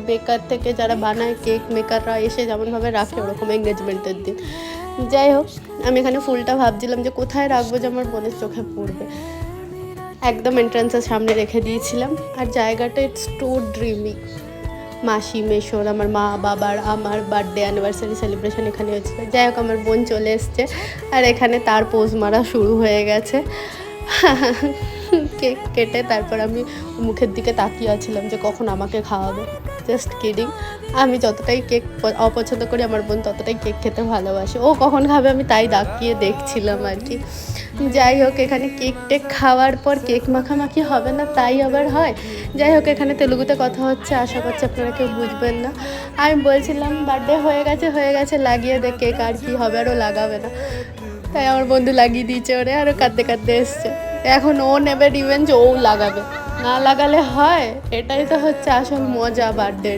বেকার থেকে যারা বানায় কেক মেকাররা এসে যেমনভাবে রাখে ওরকম এঙ্গেজমেন্টের দিন। যাই হোক, আমি এখানে ফুলটা ভাবছিলাম যে কোথায় রাখবো যে আমার বোনের চোখে পড়বে। একদম এন্ট্রান্সের সামনে রেখে দিয়েছিলাম। আর জায়গাটা ইটস টু ড্রিমি। মাসি মেশোর, আমার মা বাবার, আমার বার্থডে অ্যানিভার্সারি সেলিব্রেশন এখানে হয়েছিল। যাই হোক, আমার বোন চলে এসছে আর এখানে তার পোজ মারা শুরু হয়ে গেছে। কেক কেটে তারপর আমি মুখের দিকে তাকিয়ে আছিলাম যে কখন আমাকে খাওয়াবে। Just kidding. আমি যতটাই কেক অপছন্দ করি, আমার বোন ততটাই কেক খেতে ভালোবাসে। ও কখন খাবে আমি তাই তাকিয়ে দেখছিলাম আর কি। যাই হোক, এখানে কেক টেক খাওয়ার পর কেক মাখামাখি হবে না তাই আবার হয়। যাই হোক, এখানে তেলুগুতে কথা হচ্ছে, আশা করছি আপনারা কেউ বুঝবেন না। আমি বলছিলাম বার্থডে হয়ে গেছে লাগিয়ে দে কেক, আর কি হবে, আরও লাগাবে না। তাই আমার বন্ধু লাগিয়ে দিয়েছে ওরে, আরও কাঁদতে কাঁদতে এসছে। এখন ও নেবে রিভেঞ্জ, ও লাগাবে। না লাগালে হয়? এটাই তো হচ্ছে আসল মজা বার্থডে।